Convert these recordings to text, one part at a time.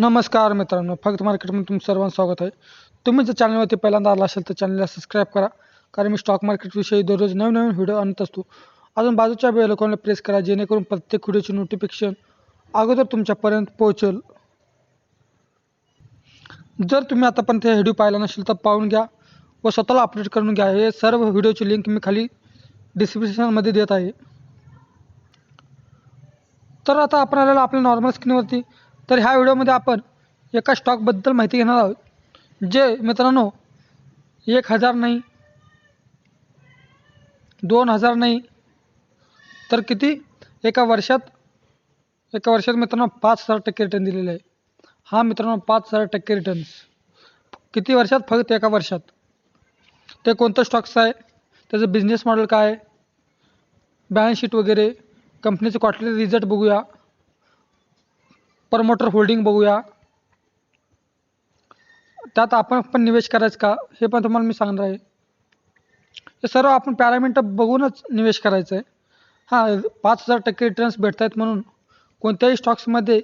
नमस्कार मित्रांनो, फक्त मार्केटमध्ये तुमचं सर्वांचं स्वागत आहे. तुम्ही जर चॅनलवरती पहिल्यांदा आला असेल तर चॅनलला सबस्क्राईब करा, कारण मी स्टॉक मार्केटविषयी दररोज नवीन व्हिडिओ आणत असतो. अजून बाजूच्या बेल आयकॉनला प्रेस करा, जेणेकरून प्रत्येक व्हिडिओची नोटिफिकेशन अगोदर तुमच्यापर्यंत पोहोचेल. जर तुम्ही आतापर्यंत हे व्हिडिओ पाहिला नसेल तर पाहून घ्या व स्वतःला अपडेट करून घ्या. हे सर्व व्हिडिओची लिंक मी खाली डिस्क्रिप्शनमध्ये देत आहे. तर आता आपण आलेलो आपल्या नॉर्मल स्क्रीनवरती. तर ह्या व्हिडिओमध्ये आपण एका स्टॉकबद्दल माहिती घेणार आहोत, जे मित्रांनो 1000 नाही, 2000 नाही, तर किती एका वर्षात मित्रांनो 5000% रिटर्न दिलेलं आहे. हा मित्रांनो 5000% रिटर्न्स किती वर्षात? फक्त एका वर्षात. ते कोणतं स्टॉक्स आहे, त्याचं बिझनेस मॉडेल काय आहे, बॅलन्स शीट वगैरे, कंपनीचे क्वार्टरली रिझल्ट बघूया, प्रमोटर होल्डिंग बघूया, त्यात आपण पण निवेश करायचं का हे पण तुम्हाला मी सांगणार आहे. हे सर्व आपण पॅरामीटर बघूनच निवेश करायचं आहे. हां, 5000% रिटर्न्स भेटत आहेत म्हणून कोणत्याही स्टॉक्समध्ये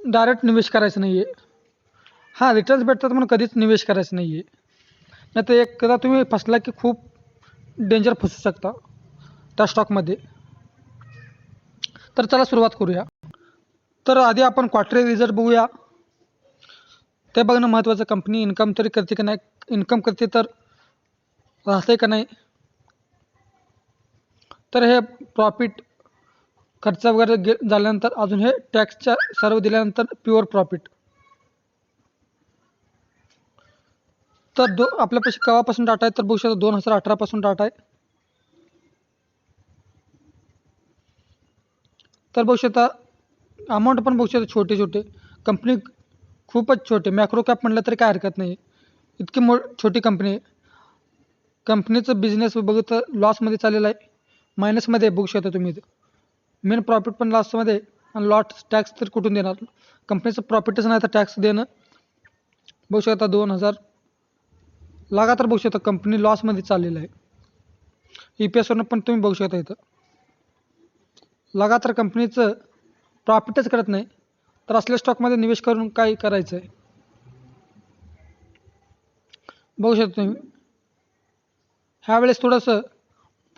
डायरेक्ट निवेश करायचं नाही आहे. हां, रिटर्न्स भेटतात म्हणून कधीच निवेश करायचं नाही आहे, नाही तर एकदा तुम्ही फसला की खूप डेंजर फसू शकता त्या स्टॉकमध्ये. तर चला सुरुवात करूया. तर आधी आपण क्वार्टरली रिझल्ट बघूया. ते बघणं महत्त्वाचं. कंपनी इन्कम तरी करते का नाही, इन्कम करते तर राहते का नाही. तर हे प्रॉफिट खर्च वगैरे झाल्यानंतर अजून हे टॅक्सच्या सर्व दिल्यानंतर प्युअर प्रॉफिट. तर आपल्यापाशी केव्हापासून डाटा आहे तर बघू शकता 2018 पासून डाटा आहे. तर बघू शकता अमाऊंट पण बघू शकता छोटे कंपनी खूपच छोटे. मॅक्रो कॅप म्हटलं तरी काय हरकत नाही, इतकी छोटी कंपनी आहे. कंपनीचं बिझनेस बघितलं लॉसमध्ये चाललेलं आहे, मायनसमध्ये बघू शकता तुम्ही. मेन प्रॉफिट पण लॉसमध्ये आणि लॉस टॅक्स तर कुठून देणार? कंपनीचं प्रॉफिटच नाही तर टॅक्स देणं. बघू शकता 2000 लगातार बघू शकता कंपनी लॉसमध्ये चाललेलं आहे. EPSवरनं पण तुम्ही बघू शकता इथं लगातार कंपनीचं प्रॉफिटच करत नाही, तर असल्या स्टॉकमध्ये निवेश करून काय करायचं आहे? बघू शकता तुम्ही ह्यावेळेस थोडंसं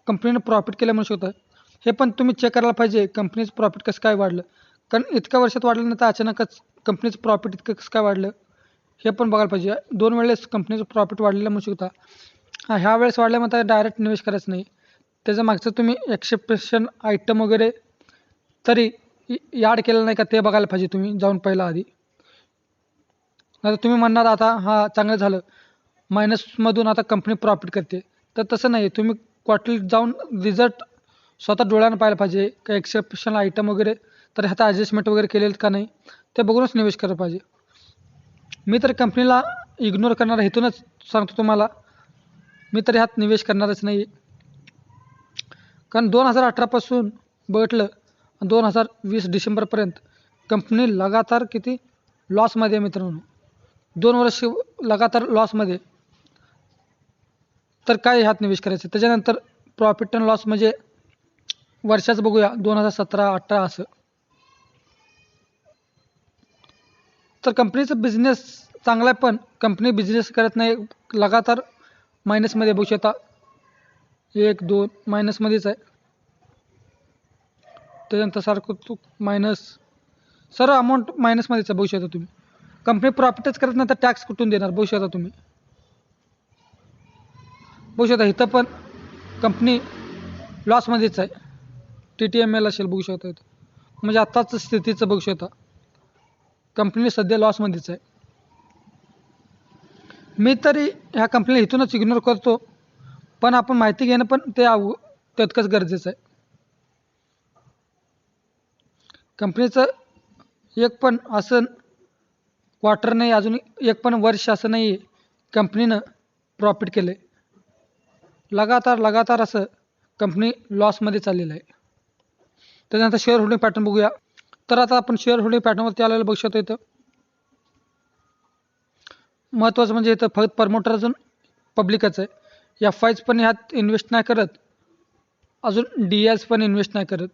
कंपनीनं प्रॉफिट केलं म्हणू शकता. हे पण तुम्ही चेक करायला पाहिजे कंपनीचं प्रॉफिट कसं काय वाढलं, कारण इतक्या वर्षात वाढलं नाही तर अचानकच कंपनीचं प्रॉफिट इतकं कसं काय वाढलं हे पण बघायला पाहिजे. 2 वेळेस कंपनीचं प्रॉफिट वाढलेलं म्हणू शकता. हां, ह्या वेळेस वाढलं म्हणता डायरेक्ट निवेश करायचं नाही. त्याच्या मागचं तुम्ही एक्सेप्शन आयटम वगैरे तरी याड केलं नाही का ते बघायला पाहिजे तुम्ही जाऊन पहिला आधी. नाही तर तुम्ही म्हणणार आता हां चांगलं झालं, मायनसमधून आता कंपनी प्रॉफिट करते, तर तसं नाही. तुम्ही क्वार्टरली जाऊन रिझल्ट स्वतः डोळ्यानं पाहायला पाहिजे का एक्सेप्शनल आयटम वगैरे तर ह्याचा ॲडजस्टमेंट वगैरे केलेलं का नाही ते बघूनच निवेश करायला पाहिजे. मी तर कंपनीला इग्नोर करणार हेतूनच सांगतो तुम्हाला, मी तर ह्यात निवेश करणारच नाही. कारण 2018 पासून बघितलं 2020 डिसेंबरपर्यंत कंपनी लगातार किती लॉसमध्ये आहे मित्रांनो. 2 वर्ष लगातार लॉसमध्ये, तर काय ह्यात निवेश करायचं? त्याच्यानंतर प्रॉफिट अँड लॉस म्हणजे वर्षाचं बघूया 2017-18 असं. तर कंपनीचं बिझनेस चांगला आहे पण कंपनी बिझनेस करत नाही, लगातार मायनसमध्ये बघू शकता. 1-2 मायनसमध्येच आहे. त्याच्यानंतर सारखं मायनस, सर्व अमाऊंट मायनसमध्येच आहे बघू शकता तुम्ही. कंपनी प्रॉफिटच करत नाही तर टॅक्स कुठून देणार बघू शकता तुम्ही. बघू शकता इथं पण कंपनी लॉसमध्येच आहे. TTML असेल बघू शकता इथं, म्हणजे आत्ताच स्थितीचं बघू शकता कंपनी सध्या लॉसमध्येच आहे. मी तरी ह्या कंपनीला इथूनच इग्नोर करतो, पण आपण माहिती घेणं पण ते तितकंच गरजेचं आहे. कंपनीचं एक पण असं क्वार्टर नाही, अजून एक पण वर्ष असं नाही आहे कंपनीनं प्रॉफिट केलं आहे. लगातार असं कंपनी लॉसमध्ये चाललेलं आहे. त्याच्यानंतर शेअर होल्डिंग पॅटर्न बघूया. तर आता आपण शेअर होल्डिंग पॅटर्नवरती आलेलं बघू शकतो. इथं महत्त्वाचं म्हणजे इथं फक्त प्रमोटर अजून पब्लिकच आहे. FIs पण ह्यात इन्व्हेस्ट नाही करत, अजून DIs पण इन्व्हेस्ट नाही करत.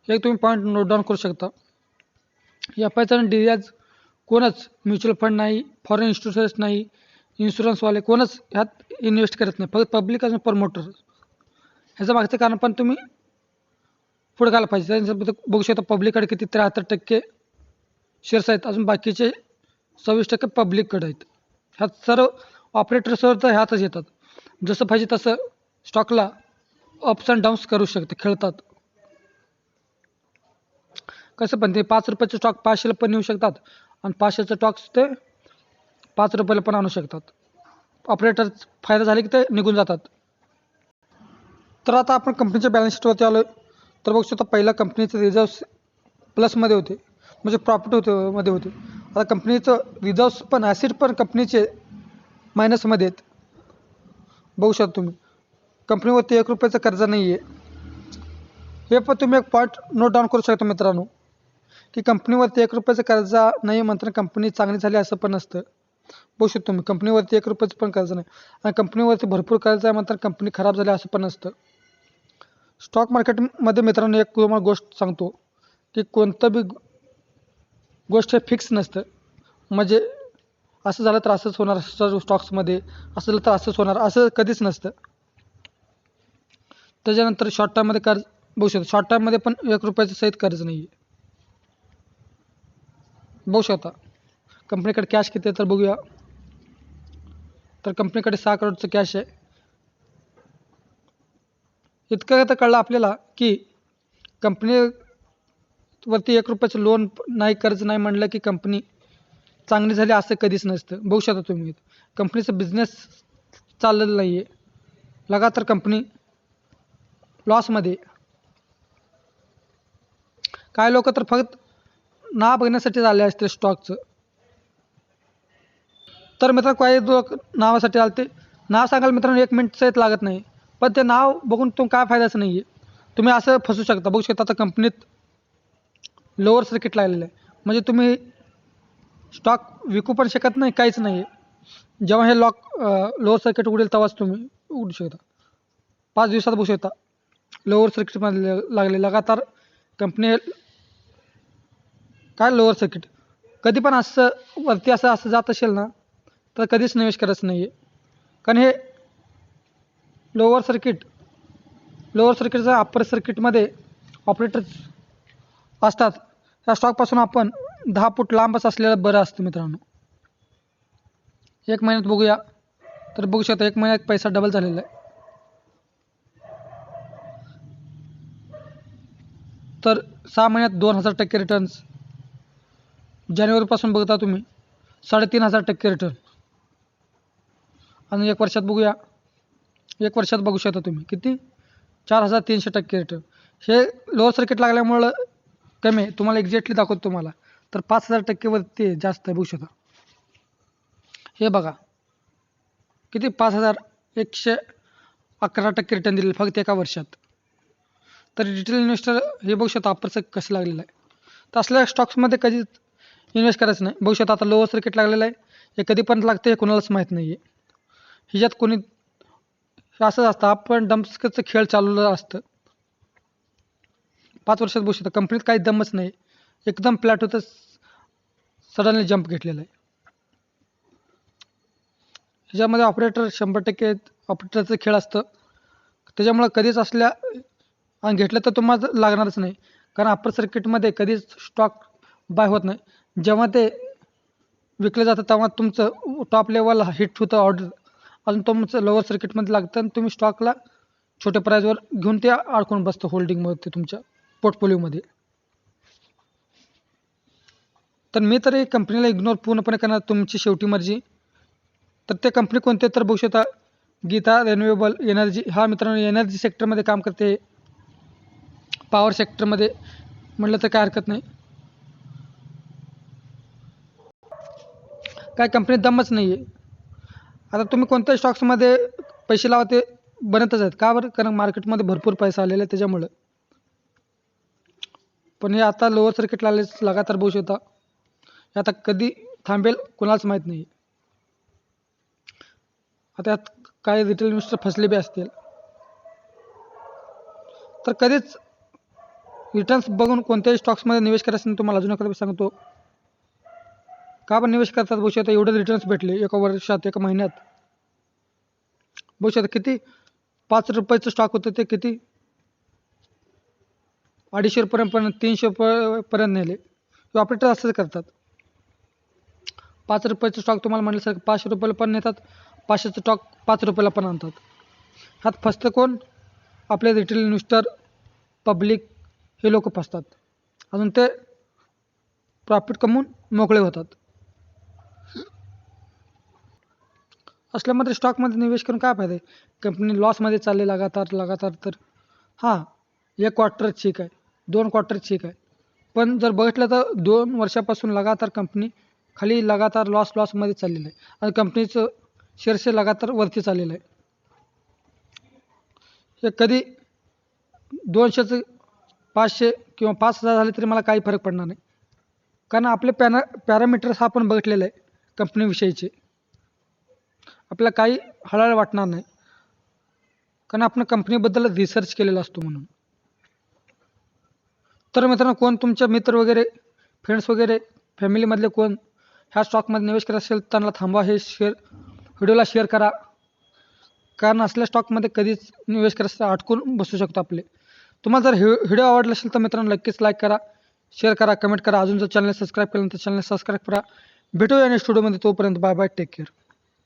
हे तुम्ही पॉईंट नोट डाऊन करू शकता. एफ-आयचा आणि डी-आयज कोणच म्युच्युअल फंड नाही, फॉरेन इन्स्टिट्यूशन्स नाही, इन्शुरन्सवाले कोणच ह्यात इन्व्हेस्ट करत नाही, फक्त पब्लिक आणि प्रमोटर. ह्याचं मागचं कारण पण तुम्ही पुढे घायला पाहिजे. त्यांच्याबद्दल बघू शकता पब्लिककडे किती 73% शेअर्स आहेत, अजून बाकीचे 26% पब्लिककडे आहेत. ह्यात सर्व ऑपरेटर्सवर तर ह्यातच येतात, जसं पाहिजे तसं स्टॉकला अप्स अँड डाऊन्स करू शकते, खेळतात. कसं पण ते 5 रुपयाचे स्टॉक 500ला पण नेऊ शकतात आणि 500चे स्टॉक्स ते 5 रुपयाला पण आणू शकतात. ऑपरेटर फायदा झाले की ते निघून जातात. तर आता आपण कंपनीच्या बॅलन्स शीटवरती आलो. तर बघू शकता पहिला कंपनीचे रिझर्व्स प्लसमध्ये होते, म्हणजे प्रॉफिट मध्ये होते. आता कंपनीचं रिझर्व्स पण ॲसिड पण कंपनीचे मायनसमध्ये आहेत. बघू शकता तुम्ही कंपनीवरती 1 रुपयाचं कर्ज नाही आहे. हे पण तुम्ही एक पॉईंट नोट डाऊन करू शकता मित्रांनो, की कंपनीवरती 1 रुपयाचं कर्ज नाही म्हणताना कंपनी चांगली झाली असं पण नसतं. बघू शकतो तुम्ही कंपनीवरती 1 रुपयाचं पण कर्ज नाही आणि कंपनीवरती भरपूर कर्ज आहे म्हणताना कंपनी खराब झाली असं पण नसतं. स्टॉक मार्केटमध्ये मित्रांनो एक तुम्हाला गोष्ट सांगतो, की कोणतं बी गोष्ट हे फिक्स नसतं. म्हणजे असं झालं तर असंच होणार, सर्व स्टॉक्समध्ये असं झालं तर असंच होणार असं कधीच नसतं. त्याच्यानंतर शॉर्ट टर्ममध्ये कर्ज बघू शकता, शॉर्ट टर्ममध्ये पण 1 रुपयाचं सहित कर्ज नाही आहे. बघू शकता कंपनीकडे कॅश किती आहे तर बघूया. तर कंपनीकडे 6 करोडचं कॅश आहे. इतकं तर कळलं आपल्याला की कंपनीवरती 1 रुपयाचं लोन नाही, कर्ज नाही म्हणलं की कंपनी चांगली झाली असं कधीच नसतं. बघू शकता तुम्ही कंपनीचा बिझनेस चाललेला नाही आहे, लगातार कंपनी लॉसमध्ये. काय लोक तर फक्त नाव बघण्यासाठी आले असते स्टॉकचं. तर मित्रांनो काही लोक नावासाठी आले, ते नाव सांगायला मित्रांनो 1 मिनिटचं लागत नाही, पण ते नाव बघून तुम्ही काय फायदाच नाही आहे. तुम्ही असं फसू शकता. बघू शकता आता कंपनीत लोअर सर्किट लागलेलं आहे, म्हणजे तुम्ही स्टॉक विकू पण शकत नाही, काहीच नाही आहे. जेव्हा हे लोअर सर्किट उडेल तेव्हाच तुम्ही उडू शकता. 5 दिवसात बघू शकता लोअर सर्किटमध्ये लागले लगातार कंपनी. काय लोअर सर्किट कधी पण असं वरती असं जात असेल ना तर कधीच निवेश करायचं नाही आहे. कारण हे लोअर सर्किटचं अप्पर सर्किटमध्ये ऑपरेटर्स असतात. या स्टॉकपासून आपण 10 फूट लांबच असलेलं बरं असतं मित्रांनो. 1 महिन्यात बघूया तर बघू शकता 1 महिन्यात पैसा डबल झालेला आहे. तर 6 महिन्यात 2000% रिटर्न्स. जानेवारीपासून बघता तुम्ही 3500% रिटर्न. आणि 1 वर्षात बघूया, 1 वर्षात बघू शकता तुम्ही किती 4300% रिटर्न. हे लोअर सर्किट लागल्यामुळं कमी आहे. तुम्हाला एक्झॅक्टली दाखवतो तुम्हाला, तर 5000% वरती जास्त आहे. बघू शकता हे बघा किती 5111% रिटर्न दिलेलं फक्त एका वर्षात. तर रिटेल इन्व्हेस्टर हे बघू शकता अप्पर सर्किट कसं लागलेलं आहे. तर असल्या स्टॉक्समध्ये कधीच इन्व्हेस्ट करायचं नाही. बघू शकता आता लोअर सर्किट लागलेलं आहे, हे कधी पण लागतं हे कोणालाच माहीत नाही आहे. ह्याच्यात कोणी हे असंच असतं, आपण डम्सचं खेळ चालवलं असतं. 5 वर्षात बघू शकता कंपनीत काही दमच नाही, एकदम फ्लॅट होतं, सडनली जंप घेतलेला आहे. ह्याच्यामध्ये ऑपरेटर 100% ऑपरेटरचं खेळ असतं. त्याच्यामुळं कधीच असल्या आणि घेतलं तर तुम्हाला लागणारच नाही, कारण अप्पर सर्किटमध्ये कधीच स्टॉक बाय होत नाही. जेव्हा ते विकलं जातं तेव्हा तुमचं टॉप लेवल हिट होतं ऑर्डर, अजून तुमचं लोअर सर्किटमध्ये लागतं आणि तुम्ही स्टॉकला छोट्या प्राईजवर घेऊन ते अडकून बसतं होल्डिंगमध्ये तुमच्या पोर्टफोलिओमध्ये. तर मी तर एक कंपनीला इग्नोर पूर्णपणे करणार, तुमची शेवटी मर्जी. तर ते कंपनी कोणते तर बघू शकता गीता रिन्युएबल एनर्जी. हा मित्रांनो एनर्जी सेक्टरमध्ये काम करते, पॉवर सेक्टरमध्ये म्हटलं तर काय हरकत नाही. काय कंपनीत दमच नाही आहे. आता तुम्ही कोणत्या स्टॉक्समध्ये पैसे लावा ते बनतच आहेत. का बरं? कारण मार्केटमध्ये भरपूर पैसा आलेला आहे त्याच्यामुळं. पण हे आता लोअर सर्किट लागले लगातार बघू शकता, हे आता कधी थांबेल कोणालाच माहीत नाही. आता यात काही रिटेल इन्व्हेस्टर फसले बी असतील. तर कधीच रिटर्न्स बघून कोणत्याही स्टॉक्समध्ये निवेश करायचं नाही. तुम्हाला अजून एखादा सांगतो का आपण निवेश करतात. भविष्यात एवढे रिटर्न्स भेटले एका वर्षात, एका महिन्यात. भविष्यात किती 5 रुपयाचं स्टॉक होतं ते किती 250 रुपयांपर्यंत 300 रुपयापर्यंत नेले. ऑपरेटर असंच करतात. 5 रुपयाचं स्टॉक तुम्हाला म्हटल्यासारखं 500 रुपयाला पण नेतात, 500चं स्टॉक 5 रुपयाला पण आणतात. ह्यात फसतं कोण? आपले रिटेल इन्व्हेस्टर, पब्लिक, हे लोक फसतात. अजून ते प्रॉफिट कमवून मोकळे होतात. असल्यामध्ये स्टॉकमध्ये निवेश करून काय फायदा आहे? कंपनी लॉसमध्ये चालली लगातार तर हां, 1 क्वार्टर ठीक आहे, 2 क्वार्टर ठीक आहे. पण जर बघितलं तर 2 वर्षापासून लगातार कंपनी खाली लगातार लॉसमध्ये चाललेलं आहे आणि कंपनीचं शेअर्स लगातार वरती चाललेलं आहे. हे कधी 200चं 500 किंवा 5000 झाले तरी मला काही फरक पडणार नाही. कारण आपले पॅरामीटर्स हा आपण बघितलेलं आहे कंपनीविषयीचे. आपल्याला काही हळहळ वाटणार नाही कारण आपण कंपनीबद्दल रिसर्च केलेला असतो म्हणून. तर मित्रांनो, कोण तुमचे मित्र वगैरे, फ्रेंड्स वगैरे, फॅमिलीमधले कोण ह्या स्टॉकमध्ये निवेश करत असेल त्यांना थांबवा, हे व्हिडिओला शेअर करा. कारण असल्या स्टॉकमध्ये कधीच निवेश करायचं अडकून बसू शकतो आपले. तुम्हाला जर व्हिडिओ आवडला असेल तर मित्रांनो नक्कीच लाईक करा, शेअर करा, कमेंट करा. अजून जर चॅनल सबस्क्राईब केलं तर चॅनल सबस्क्राईब करा. भेटूया नेक्स्ट व्हिडिओमध्ये. तोपर्यंत बाय बाय, टेक केअर.